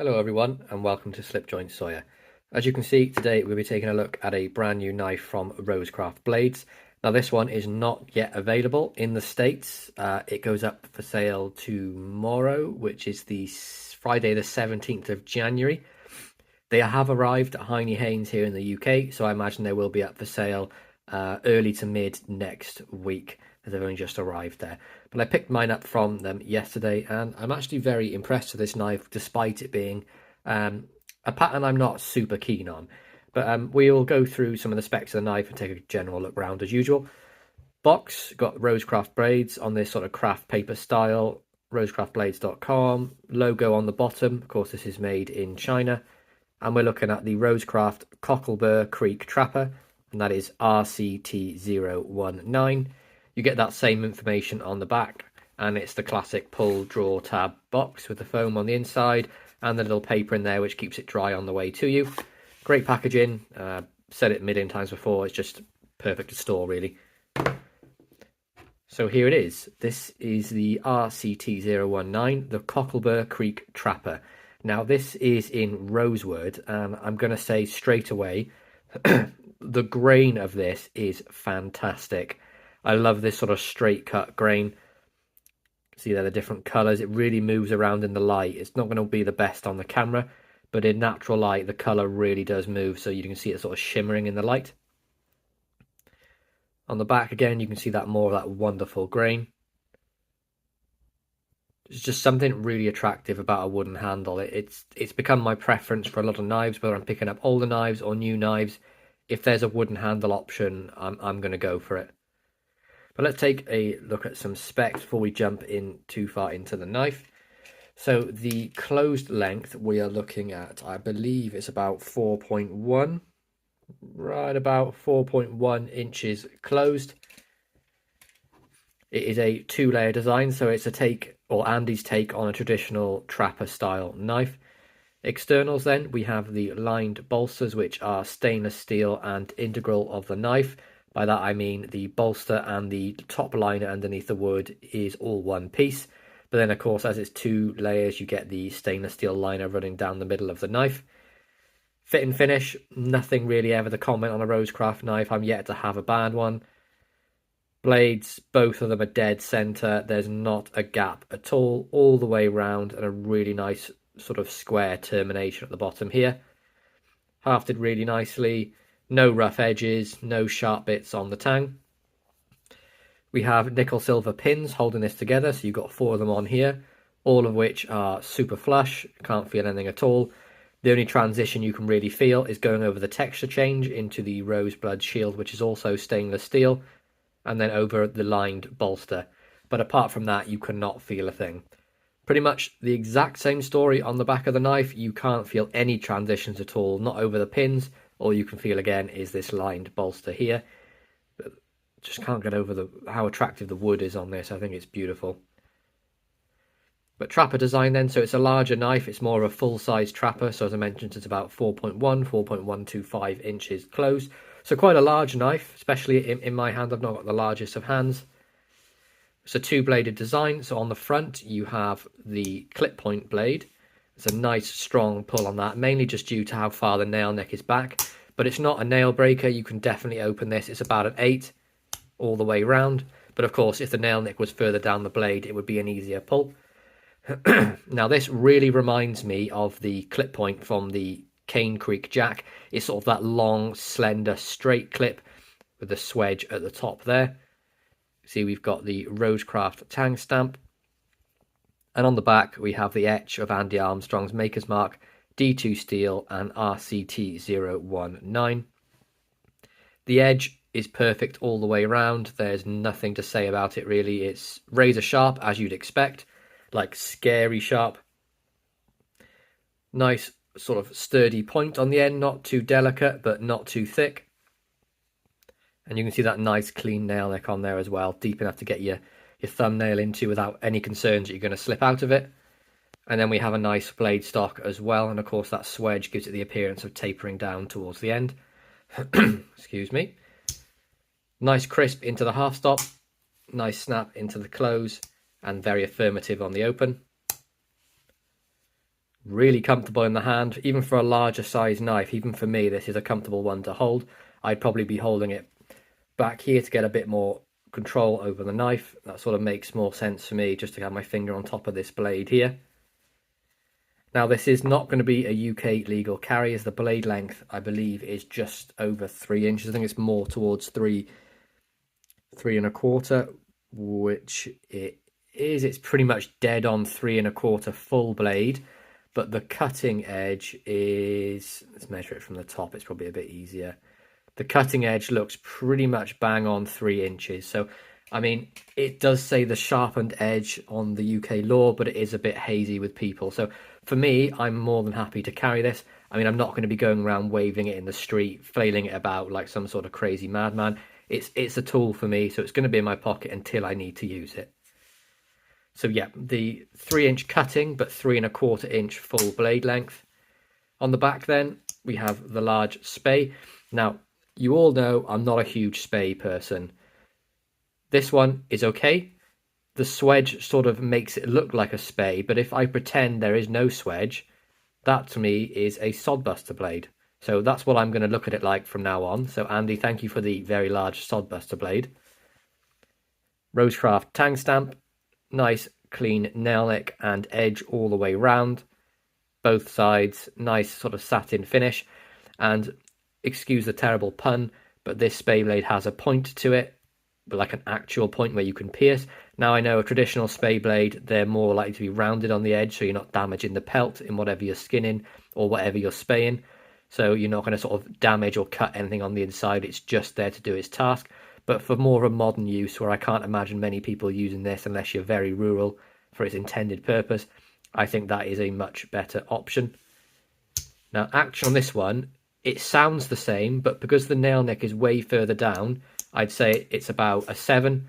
Hello everyone and welcome to Slipjoint Sawyer. As you can see, today we'll be taking a look at a brand new knife from RoseCraft Blades. Now this one is not yet available in the States. It goes up for sale tomorrow, which is the Friday the 17th of January. They have arrived at Heine Haynes here in the UK, so I imagine they will be up for sale early to mid next week, as they've only just arrived there. But I picked mine up from them yesterday, and I'm actually very impressed with this knife, despite it being a pattern I'm not super keen on. But we'll go through some of the specs of the knife and take a general look round as usual. Box, got RoseCraft Blades on this sort of craft paper style, rosecraftblades.com, logo on the bottom. Of course, this is made in China. And we're looking at the RoseCraft Cockleburr Creek Trapper, and that is RCT019. You get that same information on the back, and it's the classic pull, draw, tab box with the foam on the inside and the little paper in there which keeps it dry on the way to you. Great packaging. Said it a million times before, it's just perfect to store really. So here it is. This is the RCT019, the Cockleburr Creek Trapper. Now this is in Rosewood, and I'm going to say straight away, the grain of this is fantastic. I love this sort of straight cut grain. See there, the different colours. It really moves around in the light. It's not going to be the best on the camera, but in natural light, the colour really does move, so you can see it sort of shimmering in the light. On the back again, you can see that more of that wonderful grain. There's just something really attractive about a wooden handle. It's become my preference for a lot of knives, whether I'm picking up older knives or new knives. If there's a wooden handle option, I'm going to go for it. But let's take a look at some specs before we jump in too far into the knife. So the closed length we are looking at, I believe it's about 4.1, right about 4.1 inches closed. It is a two-layer design, so it's a take, or Andy's take on a traditional trapper style knife. Externals then, we have the lined bolsters, which are stainless steel and integral of the knife. By that I mean the bolster and the top liner underneath the wood is all one piece. But then of course, as it's two layers, you get the stainless steel liner running down the middle of the knife. Fit and finish, nothing really ever to comment on a RoseCraft knife. I'm yet to have a bad one. Blades, both of them are dead center. There's not a gap at all the way around, and a really nice sort of square termination at the bottom here. Hafted really nicely. No rough edges, no sharp bits on the tang. We have nickel silver pins holding this together, so you've got 4 of them on here, all of which are super flush, can't feel anything at all. The only transition you can really feel is going over the texture change into the Roseblood shield, which is also stainless steel, and then over the lined bolster. But apart from that, you cannot feel a thing. Pretty much the exact same story on the back of the knife. You can't feel any transitions at all, not over the pins. All you can feel again is this lined bolster here. Just can't get over how attractive the wood is on this. I think it's beautiful. But trapper design then, so it's a larger knife. It's more of a full-size trapper. So as I mentioned, it's about 4.125 inches closed. So quite a large knife, especially in my hand. I've not got the largest of hands. It's a two-bladed design. So on the front, you have the clip point blade. It's a nice strong pull on that, mainly just due to how far the nail neck is back. But it's not a nail breaker. You can definitely open this. It's about an 8 all the way round. But of course, if the nail nick was further down the blade, it would be an easier pull. Now this really reminds me of the clip point from the Cane Creek Jack. It's sort of that long, slender, straight clip with the swedge at the top there. See, we've got the RoseCraft tang stamp. And on the back, we have the etch of Andy Armstrong's Maker's Mark, D2 steel, and RCT019. The edge is perfect all the way around. There's nothing to say about it, really. It's razor sharp, as you'd expect, like scary sharp. Nice sort of sturdy point on the end, not too delicate, but not too thick. And you can see that nice clean nail neck on there as well, deep enough to get your thumbnail into without any concerns that you're going to slip out of it. And then we have a nice blade stock as well, and of course that swedge gives it the appearance of tapering down towards the end. Excuse me. Nice crisp into the half stop, nice snap into the close, and very affirmative on the open. Really comfortable in the hand, even for a larger size knife. Even for me, this is a comfortable one to hold. I'd probably be holding it back here to get a bit more control over the knife. That sort of makes more sense for me, just to have my finger on top of this blade here. Now, this is not going to be a UK legal carry, as the blade length, I believe, is just over 3 inches. I think it's more towards 3.25, which it is. It's pretty much dead on 3.25 full blade, but the cutting edge is, let's measure it from the top, it's probably a bit easier. The cutting edge looks pretty much bang on 3 inches. So, I mean, it does say the sharpened edge on the UK law, but it is a bit hazy with people. So for me, I'm more than happy to carry this. I mean, I'm not going to be going around waving it in the street, flailing it about like some sort of crazy madman. It's a tool for me, so it's going to be in my pocket until I need to use it. So yeah, the 3-inch cutting, but 3.25-inch full blade length. On the back then, we have the large Spey. Now, you all know I'm not a huge Spey person. This one is okay. The swedge sort of makes it look like a Spey, but if I pretend there is no swedge, that to me is a sodbuster blade. So that's what I'm going to look at it like from now on. So Andy, thank you for the very large sodbuster blade. RoseCraft tang stamp, nice clean nail nick and edge all the way round. Both sides, nice sort of satin finish. And excuse the terrible pun, but this Spey blade has a point to it, but like an actual point where you can pierce. Now, I know a traditional Spey blade, they're more likely to be rounded on the edge, so you're not damaging the pelt in whatever you're skinning or whatever you're spaying. So you're not going to sort of damage or cut anything on the inside. It's just there to do its task. But for more of a modern use, where I can't imagine many people using this unless you're very rural for its intended purpose, I think that is a much better option. Now, action on this one, it sounds the same, but because the nail nick is way further down, I'd say it's about a 7.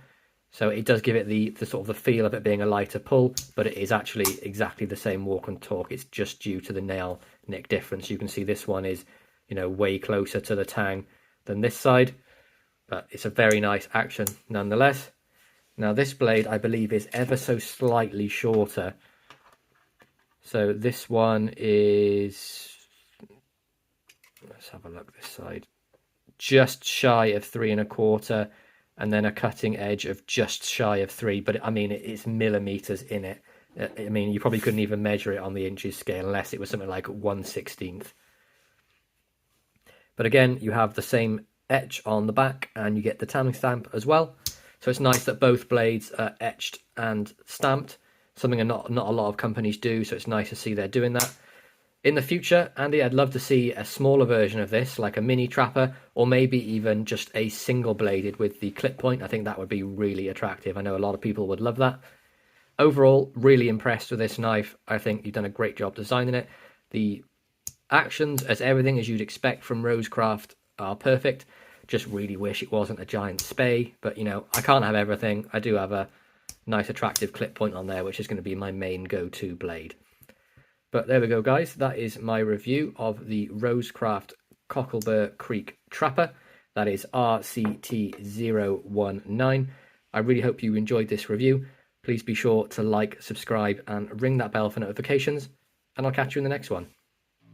So it does give it the sort of the feel of it being a lighter pull, but it is actually exactly the same walk and torque. It's just due to the nail nick difference. You can see this one is, you know, way closer to the tang than this side, but it's a very nice action nonetheless. Now, this blade, I believe, is ever so slightly shorter. So this one is, let's have a look this side, just shy of 3.25, and then a cutting edge of just shy of 3. But I mean, it's millimeters in it. I mean, you probably couldn't even measure it on the inches scale unless it was something like 1/16. But again, you have the same etch on the back, and you get the tang stamp as well. So it's nice that both blades are etched and stamped, something not a lot of companies do. So it's nice to see they're doing that. In the future, Andy, I'd love to see a smaller version of this, like a mini trapper, or maybe even just a single bladed with the clip point. I think that would be really attractive. I know a lot of people would love that. Overall, really impressed with this knife. I think you've done a great job designing it. The actions, as everything as you'd expect from RoseCraft, are perfect. Just really wish it wasn't a giant Spey, but you know, I can't have everything. I do have a nice attractive clip point on there, which is going to be my main go-to blade. But there we go, guys. That is my review of the RoseCraft Cockleburr Creek Trapper. That is RCT019. I really hope you enjoyed this review. Please be sure to like, subscribe, and ring that bell for notifications. And I'll catch you in the next one.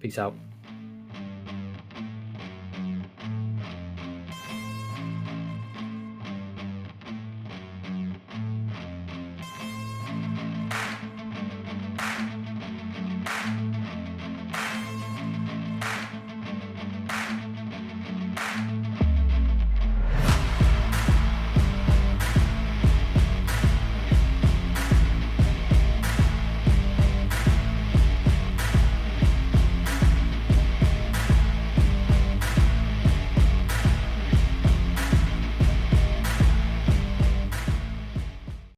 Peace out.